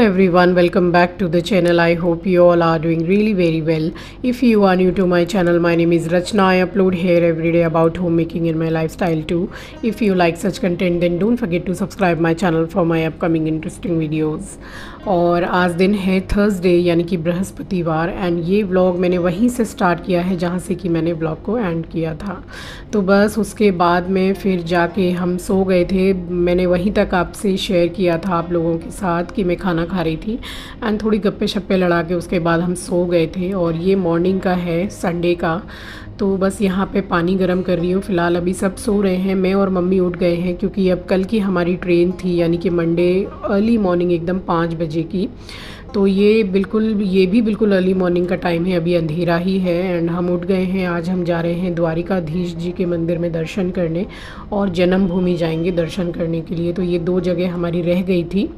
everyone, welcome back to the channel. I hope you all are doing really very well. If you are new to my channel, my name is Rachna. I upload here every day about homemaking and my lifestyle too. If you like such content, then don't forget to subscribe my channel for my upcoming interesting videos. और आज दिन है Thursday यानी कि बृहस्पतिवार and ये vlog मैंने वहीं से स्टार्ट किया है जहाँ से कि मैंने व्लॉग को एंड किया था। तो बस उसके बाद में फिर जाके हम सो गए थे। मैंने वहीं तक आपसे शेयर किया था आप लोगों के साथ कि मैं खाना खा रही थी एंड थोड़ी गप्पे शप्पे लड़ा के उसके बाद हम सो गए थे। और ये मॉर्निंग का है, संडे का। तो बस यहाँ पे पानी गर्म कर रही हूँ। फ़िलहाल अभी सब सो रहे हैं, मैं और मम्मी उठ गए हैं क्योंकि अब कल की हमारी ट्रेन थी यानी कि मंडे अर्ली मॉर्निंग एकदम 5 बजे की। तो ये भी बिल्कुल अर्ली मॉर्निंग का टाइम है, अभी अंधेरा ही है एंड हम उठ गए हैं। आज हम जा रहे हैं द्वारिकाधीश जी के मंदिर में दर्शन करने और जन्मभूमि जाएंगे दर्शन करने के लिए। तो ये 2 जगह हमारी रह गई थी,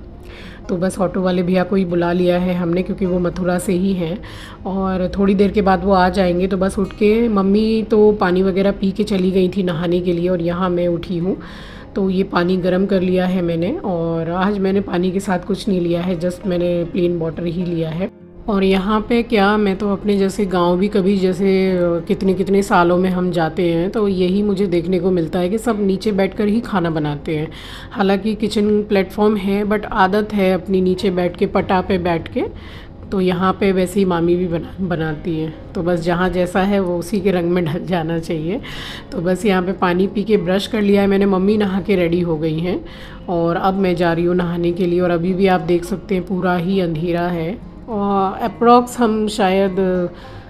तो बस ऑटो वाले भैया को ही बुला लिया है हमने क्योंकि वो मथुरा से ही हैं और थोड़ी देर के बाद वो आ जाएंगे। तो बस उठ के मम्मी तो पानी वगैरह पी के चली गई थी नहाने के लिए और यहाँ मैं उठी हूँ। तो ये पानी गर्म कर लिया है मैंने और आज मैंने पानी के साथ कुछ नहीं लिया है, जस्ट मैंने प्लेन वाटर ही लिया है। और यहाँ पे क्या, मैं तो अपने जैसे गांव भी कभी जैसे कितने कितने सालों में हम जाते हैं तो यही मुझे देखने को मिलता है कि सब नीचे बैठकर ही खाना बनाते हैं। हालांकि किचन प्लेटफॉर्म है बट आदत है अपनी नीचे बैठ के पटा पे बैठ के। तो यहाँ पे वैसे ही मामी भी बनाती हैं, तो बस जहाँ जैसा है वो उसी के रंग में ढल जाना चाहिए। तो बस यहाँ पे पानी पी के ब्रश कर लिया है मैंने, मम्मी नहा के रेडी हो गई हैं और अब मैं जा रही हूँ नहाने के लिए। और अभी भी आप देख सकते हैं पूरा ही अंधेरा है और अप्रॉक्स हम शायद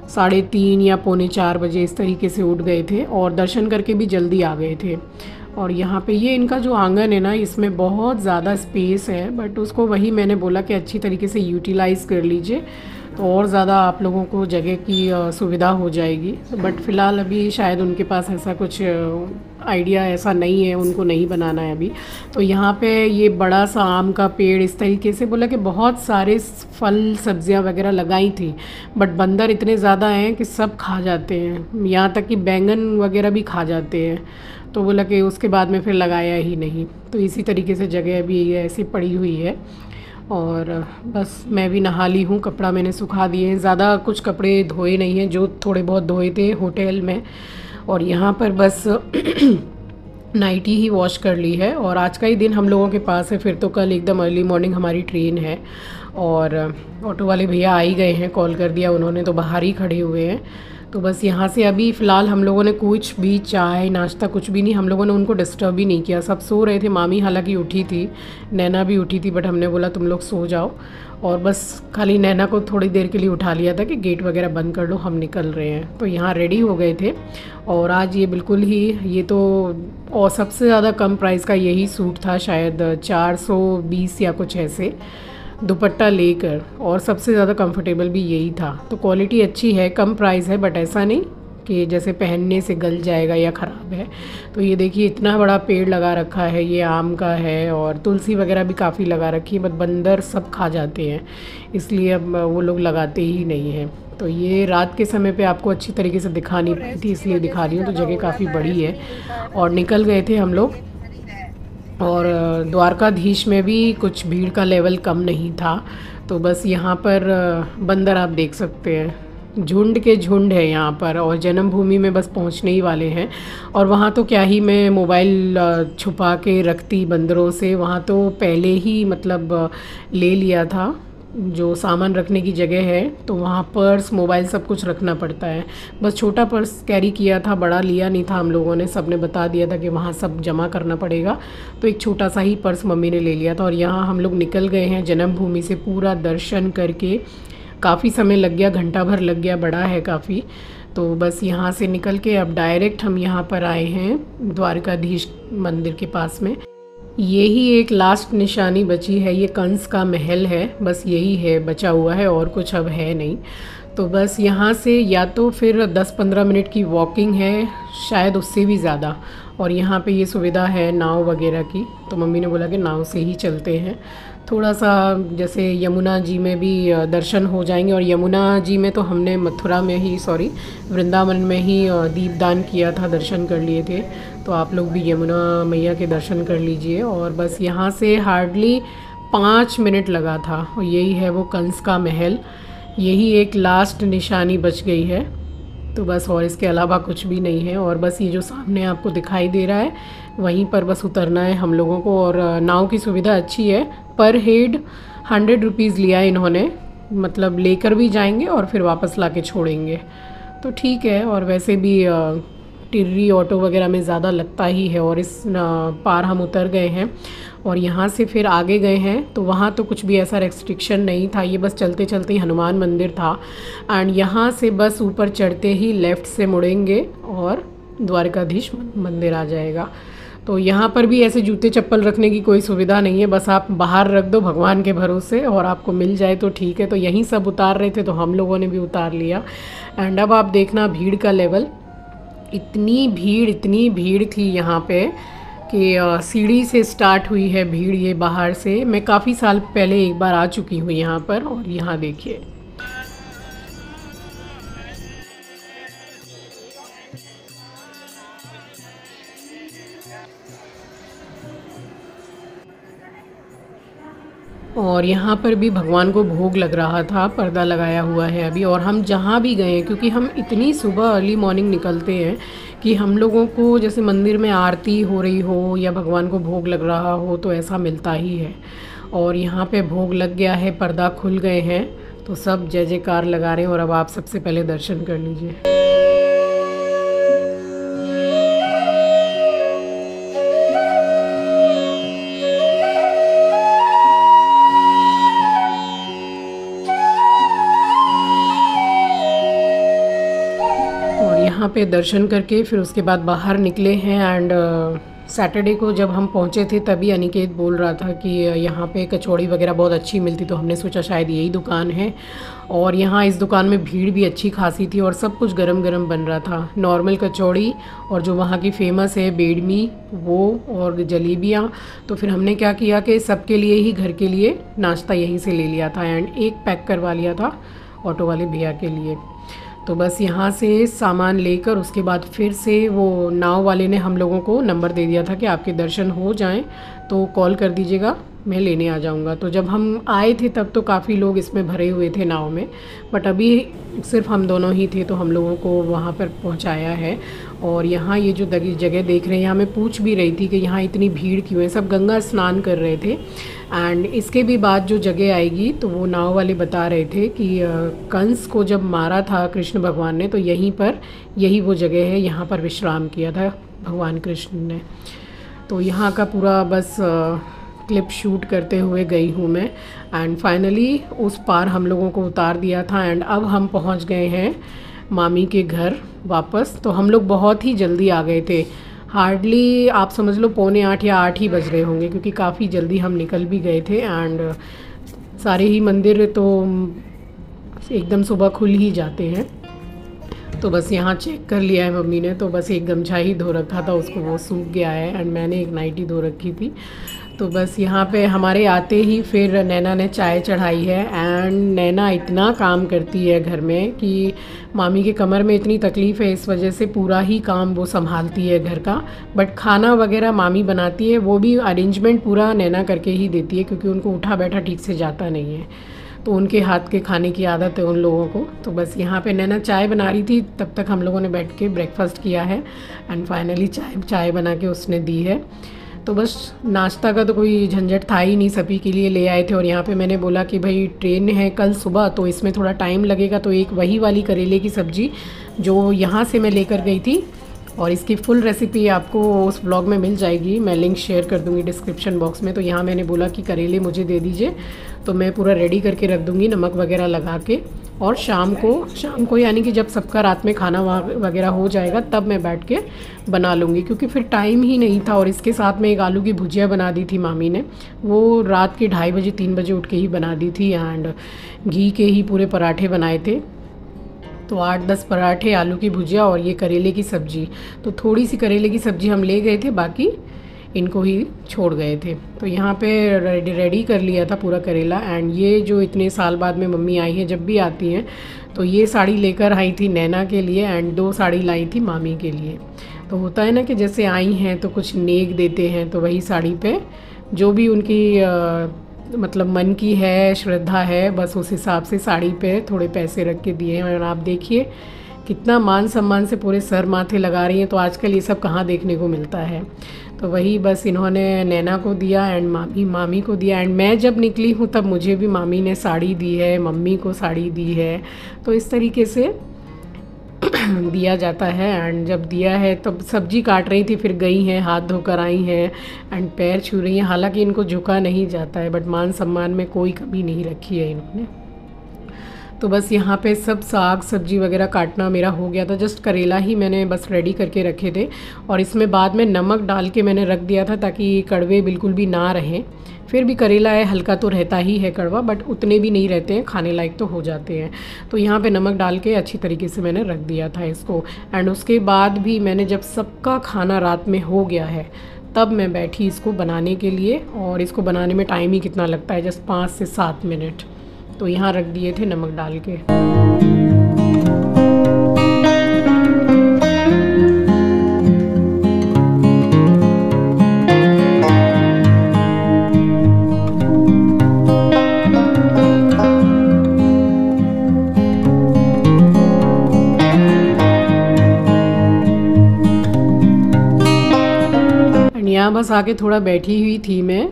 3:30 या 3:45 बजे इस तरीके से उठ गए थे और दर्शन करके भी जल्दी आ गए थे। और यहाँ पे ये इनका जो आंगन है ना, इसमें बहुत ज़्यादा स्पेस है बट उसको वही मैंने बोला कि अच्छी तरीके से यूटिलाइज़ कर लीजिए तो और ज़्यादा आप लोगों को जगह की सुविधा हो जाएगी। बट फ़िलहाल अभी शायद उनके पास ऐसा कुछ आइडिया ऐसा नहीं है, उनको नहीं बनाना है अभी। तो यहाँ पे ये बड़ा सा आम का पेड़ इस तरीके से बोला कि बहुत सारे फल सब्जियाँ वगैरह लगाई थी बट बंदर इतने ज़्यादा हैं कि सब खा जाते हैं, यहाँ तक कि बैंगन वगैरह भी खा जाते हैं। तो बोला कि उसके बाद में फिर लगाया ही नहीं। तो इसी तरीके से जगह अभी ऐसी पड़ी हुई है और बस मैं भी नहा ली हूँ, कपड़ा मैंने सुखा दिए हैं। ज़्यादा कुछ कपड़े धोए नहीं हैं, जो थोड़े बहुत धोए थे होटल में। और यहाँ पर बस नाइटी ही वॉश कर ली है और आज का ही दिन हम लोगों के पास है। फिर तो कल एकदम अर्ली मॉर्निंग हमारी ट्रेन है और ऑटो वाले भैया आ ही गए हैं, कॉल कर दिया उन्होंने, तो बाहर ही खड़े हुए हैं। तो बस यहाँ से अभी फ़िलहाल हम लोगों ने कुछ भी चाय नाश्ता कुछ भी नहीं, हम लोगों ने उनको डिस्टर्ब भी नहीं किया। सब सो रहे थे, मामी हालांकि उठी थी, नैना भी उठी थी बट हमने बोला तुम लोग सो जाओ। और बस खाली नैना को थोड़ी देर के लिए उठा लिया था कि गेट वगैरह बंद कर लो, हम निकल रहे हैं। तो यहाँ रेडी हो गए थे और आज ये बिल्कुल ही ये तो और सबसे ज़्यादा कम प्राइस का यही सूट था, शायद 420 या कुछ ऐसे दुपट्टा लेकर, और सबसे ज़्यादा कंफर्टेबल भी यही था। तो क्वालिटी अच्छी है, कम प्राइस है बट ऐसा नहीं कि जैसे पहनने से गल जाएगा या ख़राब है। तो ये देखिए इतना बड़ा पेड़ लगा रखा है, ये आम का है और तुलसी वगैरह भी काफ़ी लगा रखी है बट बंदर सब खा जाते हैं, इसलिए अब वो लोग लगाते ही नहीं हैं। तो ये रात के समय पे आपको अच्छी तरीके से दिखा नहीं पाई थी, इसलिए दिखा रही हूँ। तो जगह काफ़ी बड़ी है और निकल गए थे हम लोग। और द्वारकाधीश में भी कुछ भीड़ का लेवल कम नहीं था। तो बस यहाँ पर बंदर आप देख सकते हैं, झुंड के झुंड है यहाँ पर और जन्मभूमि में बस पहुँचने ही वाले हैं। और वहाँ तो क्या ही मैं मोबाइल छुपा के रखती बंदरों से, वहाँ तो पहले ही मतलब ले लिया था जो सामान रखने की जगह है। तो वहाँ पर्स मोबाइल सब कुछ रखना पड़ता है, बस छोटा पर्स कैरी किया था, बड़ा लिया नहीं था हम लोगों ने। सब ने बता दिया था कि वहाँ सब जमा करना पड़ेगा, तो एक छोटा सा ही पर्स मम्मी ने ले लिया था। और यहाँ हम लोग निकल गए हैं जन्मभूमि से, पूरा दर्शन करके काफ़ी समय लग गया, घंटा भर लग गया, बड़ा है काफ़ी। तो बस यहाँ से निकल के अब डायरेक्ट हम यहाँ पर आए हैं द्वारकाधीश मंदिर के पास में। यही एक लास्ट निशानी बची है, ये कंस का महल है, बस यही है बचा हुआ है और कुछ अब है नहीं। तो बस यहाँ से या तो फिर 10-15 मिनट की वॉकिंग है, शायद उससे भी ज़्यादा। और यहाँ पे ये सुविधा है नाव वगैरह की, तो मम्मी ने बोला कि नाव से ही चलते हैं। थोड़ा सा जैसे यमुना जी में भी दर्शन हो जाएंगे। और यमुना जी में तो हमने मथुरा में ही वृंदावन में ही दीपदान किया था, दर्शन कर लिए थे। तो आप लोग भी यमुना मैया के दर्शन कर लीजिए। और बस यहाँ से हार्डली 5 मिनट लगा था। और यही है वो कंस का महल, यही एक लास्ट निशानी बच गई है। तो बस और इसके अलावा कुछ भी नहीं है। और बस ये जो सामने आपको दिखाई दे रहा है वहीं पर बस उतरना है हम लोगों को। और नाव की सुविधा अच्छी है, पर हेड 100 रुपीज़ लिया इन्होंने, मतलब लेकर भी जाएंगे और फिर वापस ला के छोड़ेंगे, तो ठीक है। और वैसे भी टिर्री ऑटो वगैरह में ज़्यादा लगता ही है। और इस पार हम उतर गए हैं और यहाँ से फिर आगे गए हैं तो वहाँ तो कुछ भी ऐसा रेस्ट्रिक्शन नहीं था, ये बस चलते चलते ही हनुमान मंदिर था। एंड यहाँ से बस ऊपर चढ़ते ही लेफ़्ट से मुड़ेंगे और द्वारकाधीश मंदिर आ जाएगा। तो यहाँ पर भी ऐसे जूते चप्पल रखने की कोई सुविधा नहीं है, बस आप बाहर रख दो भगवान के भरोसे और आपको मिल जाए तो ठीक है। तो यहीं सब उतार रहे थे तो हम लोगों ने भी उतार लिया। एंड अब आप देखना भीड़ का लेवल, इतनी भीड़ थी यहाँ पे कि सीढ़ी से स्टार्ट हुई है भीड़ ये बाहर से। मैं काफ़ी साल पहले एक बार आ चुकी हूँ यहाँ पर। और यहाँ देखिए और यहाँ पर भी भगवान को भोग लग रहा था, पर्दा लगाया हुआ है अभी। और हम जहाँ भी गए, क्योंकि हम इतनी सुबह अर्ली मॉर्निंग निकलते हैं कि हम लोगों को जैसे मंदिर में आरती हो रही हो या भगवान को भोग लग रहा हो तो ऐसा मिलता ही है। और यहाँ पे भोग लग गया है, पर्दा खुल गए हैं, तो सब जय जयकार लगा रहे हैं। और अब आप सबसे पहले दर्शन कर लीजिए। यहाँ पे दर्शन करके फिर उसके बाद बाहर निकले हैं। एंड सैटरडे को जब हम पहुँचे थे तभी अनिकेत बोल रहा था कि यहाँ पे कचौड़ी वगैरह बहुत अच्छी मिलती, तो हमने सोचा शायद यही दुकान है। और यहाँ इस दुकान में भीड़ भी अच्छी खासी थी और सब कुछ गरम गरम बन रहा था, नॉर्मल कचौड़ी और जो वहाँ की फ़ेमस है बेडमी वो और जलेबियाँ। तो फिर हमने क्या किया कि सबके लिए ही घर के लिए नाश्ता यहीं से ले लिया था एंड एक पैक करवा लिया था ऑटो वाले भैया के लिए। तो बस यहाँ से सामान लेकर उसके बाद फिर से वो नाव वाले ने हम लोगों को नंबर दे दिया था कि आपके दर्शन हो जाएं तो कॉल कर दीजिएगा, मैं लेने आ जाऊँगा। तो जब हम आए थे तब तो काफ़ी लोग इसमें भरे हुए थे नाव में, बट अभी सिर्फ हम दोनों ही थे तो हम लोगों को वहाँ पर पहुँचाया है। और यहाँ ये जो जगह देख रहे हैं, यहाँ मैं पूछ भी रही थी कि यहाँ इतनी भीड़ क्यों है, सब गंगा स्नान कर रहे थे। एंड इसके भी बाद जो जगह आएगी तो वो नाव वाले बता रहे थे कि कंस को जब मारा था कृष्ण भगवान ने तो यहीं पर यही वो जगह है, यहाँ पर विश्राम किया था भगवान कृष्ण ने। तो यहाँ का पूरा बस क्लिप शूट करते हुए गई हूँ मैं। एंड फाइनली उस पार हम लोगों को उतार दिया था एंड अब हम पहुँच गए हैं मामी के घर वापस। तो हम लोग बहुत ही जल्दी आ गए थे, हार्डली आप समझ लो 7:45 या 8 ही बज रहे होंगे, क्योंकि काफ़ी जल्दी हम निकल भी गए थे। एंड सारे ही मंदिर तो एकदम सुबह खुल ही जाते हैं। तो बस यहाँ चेक कर लिया है मम्मी ने, तो बस एक गमछा ही धो रखा था, उसको वो सूख गया है एंड मैंने एक नाइटी धो रखी थी। तो बस यहाँ पे हमारे आते ही फिर नैना ने चाय चढ़ाई है। एंड नैना इतना काम करती है घर में कि मामी के कमर में इतनी तकलीफ़ है, इस वजह से पूरा ही काम वो संभालती है घर का। बट खाना वगैरह मामी बनाती है, वो भी अरेंजमेंट पूरा नैना करके ही देती है, क्योंकि उनको उठा बैठा ठीक से जाता नहीं है, तो उनके हाथ के खाने की आदत है उन लोगों को। तो बस यहाँ पे नैना चाय बना रही थी, तब तक हम लोगों ने बैठ के ब्रेकफास्ट किया है एंड फाइनली चाय बना के उसने दी है। तो बस नाश्ता का तो कोई झंझट था ही नहीं, सभी के लिए ले आए थे। और यहाँ पे मैंने बोला कि भाई ट्रेन है कल सुबह तो इसमें थोड़ा टाइम लगेगा, तो एक वही वाली करेले की सब्ज़ी जो यहाँ से मैं लेकर गई थी, और इसकी फुल रेसिपी आपको उस ब्लॉग में मिल जाएगी, मैं लिंक शेयर कर दूँगी डिस्क्रिप्शन बॉक्स में। तो यहाँ मैंने बोला कि करेले मुझे दे दीजिए, तो मैं पूरा रेडी करके रख दूँगी नमक वगैरह लगा के। और शाम को यानी कि जब सबका रात में खाना वगैरह हो जाएगा तब मैं बैठ के बना लूँगी, क्योंकि फिर टाइम ही नहीं था। और इसके साथ में एक आलू की भुजिया बना दी थी मामी ने, वो रात के 2:30 बजे 3 बजे उठ के ही बना दी थी। एंड घी के ही पूरे पराठे बनाए थे, तो 8-10 पराठे, आलू की भुजिया और ये करेले की सब्ज़ी। तो थोड़ी सी करेले की सब्ज़ी हम ले गए थे, बाकी इनको ही छोड़ गए थे। तो यहाँ पे रेडी कर लिया था पूरा करेला। एंड ये जो इतने साल बाद में मम्मी आई है, जब भी आती हैं तो ये साड़ी लेकर आई थी नैना के लिए एंड 2 साड़ी लाई थी मामी के लिए। तो होता है ना कि जैसे आई हैं तो कुछ नेक देते हैं, तो वही साड़ी पे जो भी उनकी मतलब मन की है, श्रद्धा है, बस उस हिसाब से साड़ी पे थोड़े पैसे रख के दिए हैं। और आप देखिए कितना मान सम्मान से पूरे सर माथे लगा रही हैं। तो आजकल ये सब कहाँ देखने को मिलता है। तो वही बस इन्होंने नैना को दिया एंड मामी को दिया। एंड मैं जब निकली हूँ तब मुझे भी मामी ने साड़ी दी है, मम्मी को साड़ी दी है। तो इस तरीके से दिया जाता है। एंड जब दिया है तब सब्जी काट रही थी, फिर गई हैं, हाथ धोकर आई हैं एंड पैर छू रही हैं। हालांकि इनको झुका नहीं जाता है, बट मान सम्मान में कोई कमी नहीं रखी है इन्होंने। तो बस यहाँ पे सब साग सब्जी वगैरह काटना मेरा हो गया था। जस्ट करेला ही मैंने बस रेडी करके रखे थे और इसमें बाद में नमक डाल के मैंने रख दिया था ताकि कड़वे बिल्कुल भी ना रहें। फिर भी करेला है, हल्का तो रहता ही है कड़वा, बट उतने भी नहीं रहते हैं, खाने लायक तो हो जाते हैं। तो यहाँ पे नमक डाल के अच्छी तरीके से मैंने रख दिया था इसको। एंड उसके बाद भी मैंने जब सबका खाना रात में हो गया है तब मैं बैठी इसको बनाने के लिए। और इसको बनाने में टाइम ही कितना लगता है, जस्ट 5 से 7 मिनट। तो यहाँ रख दिए थे नमक डाल के। यहाँ बस आके थोड़ा बैठी हुई थी मैं,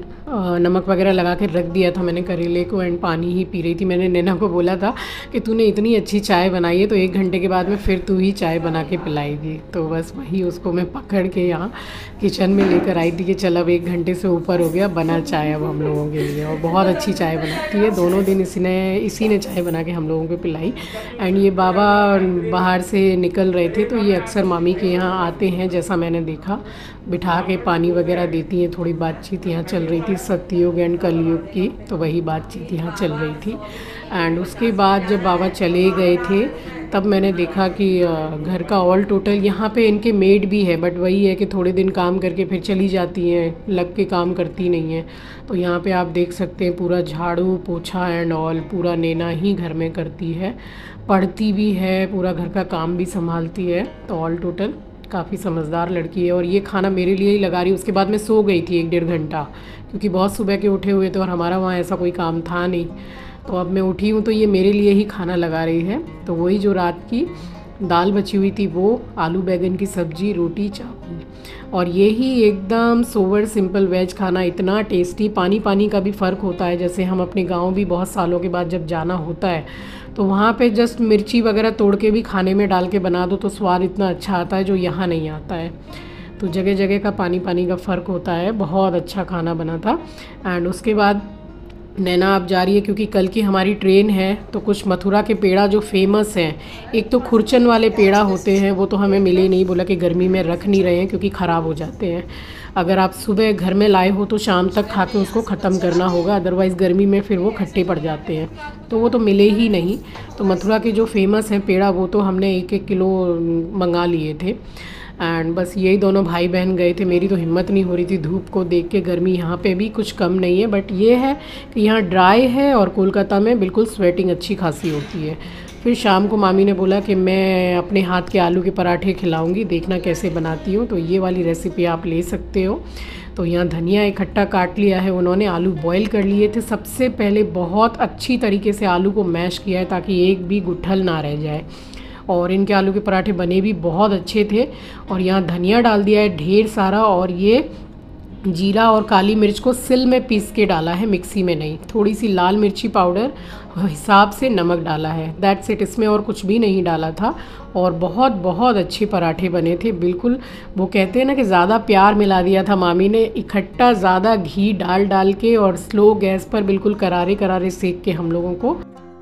नमक वगैरह लगा के रख दिया था मैंने करेले को एंड पानी ही पी रही थी। मैंने नैना को बोला था कि तूने इतनी अच्छी चाय बनाई है तो 1 घंटे के बाद में फिर तू ही चाय बना के पिलाएगी। तो बस वही उसको मैं पकड़ के यहाँ किचन में लेकर आई थी कि चल अब 1 घंटे से ऊपर हो गया, बना चाय अब हम लोगों के लिए। और बहुत अच्छी चाय बनाती है, दोनों दिन इसी ने चाय बना के हम लोगों को पिलाई। एंड ये बाबा बाहर से निकल रहे थे, तो ये अक्सर मामी के यहाँ आते हैं, जैसा मैंने देखा। बिठा के पानी वगैरह देती हैं। थोड़ी बातचीत यहाँ चल रही थी सत्ययुग एंड कलयुग की, तो वही बातचीत यहाँ चल रही थी। एंड उसके बाद जब बाबा चले गए थे तब मैंने देखा कि घर का ऑल टोटल यहाँ पे इनके मेड भी है, बट वही है कि थोड़े दिन काम करके फिर चली जाती हैं, लग के काम करती नहीं हैं। तो यहाँ पे आप देख सकते हैं पूरा झाड़ू पोछा एंड ऑल पूरा नैना ही घर में करती है, पढ़ती भी है, पूरा घर का काम भी संभालती है। तो ऑल टोटल काफ़ी समझदार लड़की है। और ये खाना मेरे लिए ही लगा रही। उसके बाद मैं सो गई थी 1-1.5 घंटा, क्योंकि बहुत सुबह के उठे हुए थे और हमारा वहाँ ऐसा कोई काम था नहीं। तो अब मैं उठी हूँ तो ये मेरे लिए ही खाना लगा रही है। तो वही जो रात की दाल बची हुई थी वो, आलू बैगन की सब्ज़ी, रोटी, चावल, और ये ही एकदम सोवर सिंपल वेज खाना, इतना टेस्टी। पानी पानी का भी फ़र्क होता है। जैसे हम अपने गांव भी बहुत सालों के बाद जब जाना होता है तो वहाँ पे जस्ट मिर्ची वगैरह तोड़ के भी खाने में डाल के बना दो तो स्वाद इतना अच्छा आता है जो यहाँ नहीं आता है। तो जगह जगह का पानी पानी का फ़र्क होता है। बहुत अच्छा खाना बना था। एंड उसके बाद नैना अब जा रही है क्योंकि कल की हमारी ट्रेन है। तो कुछ मथुरा के पेड़ा जो फेमस हैं, एक तो खुरचन वाले पेड़ा होते हैं, वो तो हमें मिले नहीं, बोला कि गर्मी में रख नहीं रहे हैं क्योंकि ख़राब हो जाते हैं। अगर आप सुबह घर में लाए हो तो शाम तक खा के उसको ख़त्म करना होगा, अदरवाइज़ गर्मी में फिर वो खट्टे पड़ जाते हैं। तो वो तो मिले ही नहीं। तो मथुरा के जो फेमस हैं पेड़ा वो तो हमने 1-1 किलो मंगा लिए थे। एंड बस यही दोनों भाई बहन गए थे। मेरी तो हिम्मत नहीं हो रही थी धूप को देख के। गर्मी यहाँ पे भी कुछ कम नहीं है, बट ये है कि यहाँ ड्राई है और कोलकाता में बिल्कुल स्वेटिंग अच्छी खासी होती है। फिर शाम को मामी ने बोला कि मैं अपने हाथ के आलू के पराठे खिलाऊंगी, देखना कैसे बनाती हूँ। तो ये वाली रेसिपी आप ले सकते हो। तो यहाँ धनिया इकट्ठा काट लिया है उन्होंने, आलू बॉईल कर लिए थे। सबसे पहले बहुत अच्छी तरीके से आलू को मैश किया है ताकि एक भी गुठल ना रह जाए। और इनके आलू के पराठे बने भी बहुत अच्छे थे। और यहाँ धनिया डाल दिया है ढेर सारा, और ये जीरा और काली मिर्च को सिल में पीस के डाला है, मिक्सी में नहीं। थोड़ी सी लाल मिर्ची पाउडर हिसाब से नमक डाला है, दैट्स इट। इसमें और कुछ भी नहीं डाला था। और बहुत बहुत अच्छे पराठे बने थे बिल्कुल। वो कहते हैं ना कि ज़्यादा प्यार मिला दिया था मामी ने, इकट्ठा ज़्यादा घी डाल के और स्लो गैस पर बिल्कुल करारे करारे सेक के हम लोगों को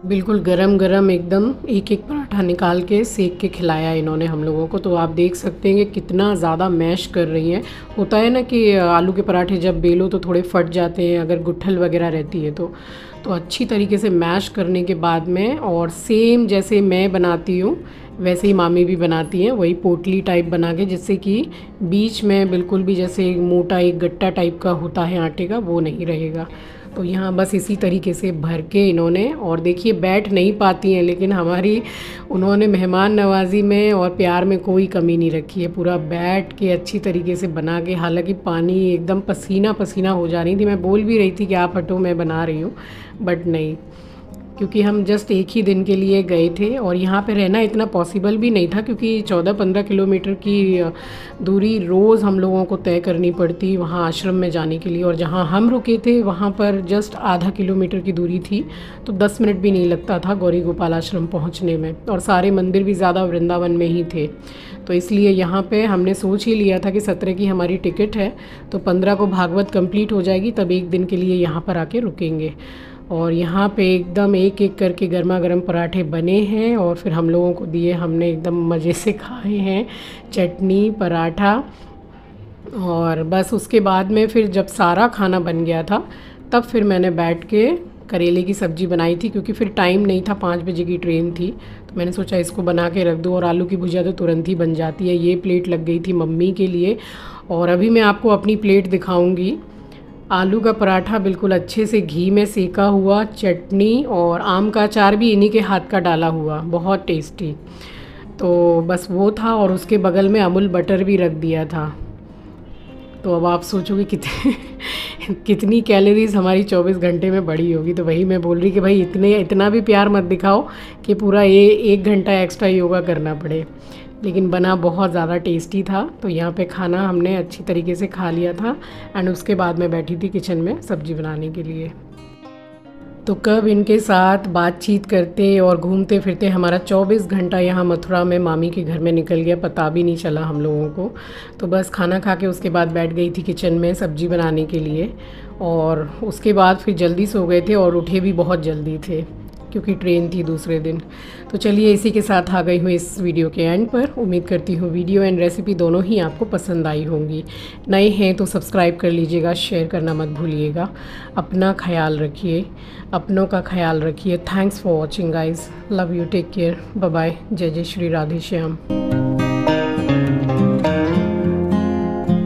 बिल्कुल गरम गरम एकदम एक एक पराठा निकाल के सेक के खिलाया इन्होंने हम लोगों को। तो आप देख सकते हैं कि कितना ज़्यादा मैश कर रही हैं। होता है ना कि आलू के पराठे जब बेलो तो थोड़े फट जाते हैं अगर गुठल वगैरह रहती है तो अच्छी तरीके से मैश करने के बाद में, और सेम जैसे मैं बनाती हूँ वैसे ही मामी भी बनाती हैं, वही पोटली टाइप बना के, जिससे कि बीच में बिल्कुल भी जैसे मोटा एक गट्टा टाइप का होता है आटे का वो नहीं रहेगा। तो यहाँ बस इसी तरीके से भर के इन्होंने, और देखिए बैठ नहीं पाती हैं लेकिन हमारी उन्होंने मेहमान नवाजी में और प्यार में कोई कमी नहीं रखी है। पूरा बैठ के अच्छी तरीके से बना के, हालांकि पानी एकदम पसीना पसीना हो जा रही थी, मैं बोल भी रही थी कि आप हटो मैं बना रही हूँ, बट नहीं, क्योंकि हम जस्ट एक ही दिन के लिए गए थे और यहाँ पे रहना इतना पॉसिबल भी नहीं था, क्योंकि 14-15 किलोमीटर की दूरी रोज़ हम लोगों को तय करनी पड़ती वहाँ आश्रम में जाने के लिए। और जहाँ हम रुके थे वहाँ पर जस्ट आधा किलोमीटर की दूरी थी, तो 10 मिनट भी नहीं लगता था गौरी गोपाल आश्रम पहुँचने में, और सारे मंदिर भी ज़्यादा वृंदावन में ही थे। तो इसलिए यहाँ पे हमने सोच ही लिया था कि 17 की हमारी टिकट है, तो 15 को भागवत कंप्लीट हो जाएगी, तब एक दिन के लिए यहाँ पर आके रुकेंगे। और यहाँ पे एकदम एक एक करके गर्मा गर्म पराठे बने हैं और फिर हम लोगों को दिए, हमने एकदम मज़े से खाए हैं, चटनी पराठा। और बस उसके बाद में फिर जब सारा खाना बन गया था तब फिर मैंने बैठ के करेले की सब्ज़ी बनाई थी, क्योंकि फिर टाइम नहीं था, 5 बजे की ट्रेन थी, तो मैंने सोचा इसको बना के रख दूँ। और आलू की भुजिया तो तुरंत ही बन जाती है। ये प्लेट लग गई थी मम्मी के लिए, और अभी मैं आपको अपनी प्लेट दिखाऊंगी। आलू का पराठा बिल्कुल अच्छे से घी में सेका हुआ, चटनी और आम का अचार भी इन्हीं के हाथ का डाला हुआ, बहुत टेस्टी। तो बस वो था, और उसके बगल में अमूल बटर भी रख दिया था। तो अब आप सोचोगे कितनी कैलोरीज़ हमारी 24 घंटे में बढ़ी होगी। तो वही मैं बोल रही कि भाई इतना भी प्यार मत दिखाओ कि पूरा 1 घंटा एक्स्ट्रा योगा करना पड़े। लेकिन बना बहुत ज़्यादा टेस्टी था। तो यहाँ पे खाना हमने अच्छी तरीके से खा लिया था, एंड उसके बाद मैं बैठी थी किचन में सब्ज़ी बनाने के लिए। तो कब इनके साथ बातचीत करते और घूमते फिरते हमारा 24 घंटा यहाँ मथुरा में मामी के घर में निकल गया, पता भी नहीं चला हम लोगों को। तो बस खाना खा के उसके बाद बैठ गई थी किचन में सब्ज़ी बनाने के लिए, और उसके बाद फिर जल्दी सो गए थे और उठे भी बहुत जल्दी थे क्योंकि ट्रेन थी दूसरे दिन। तो चलिए इसी के साथ आ गई हूँ इस वीडियो के एंड पर। उम्मीद करती हूँ वीडियो एंड रेसिपी दोनों ही आपको पसंद आई होंगी। नए हैं तो सब्सक्राइब कर लीजिएगा, शेयर करना मत भूलिएगा। अपना ख्याल रखिए, अपनों का ख्याल रखिए। Thanks for watching guys, love you, take care, bye bye, जय जय श्री राधे श्याम।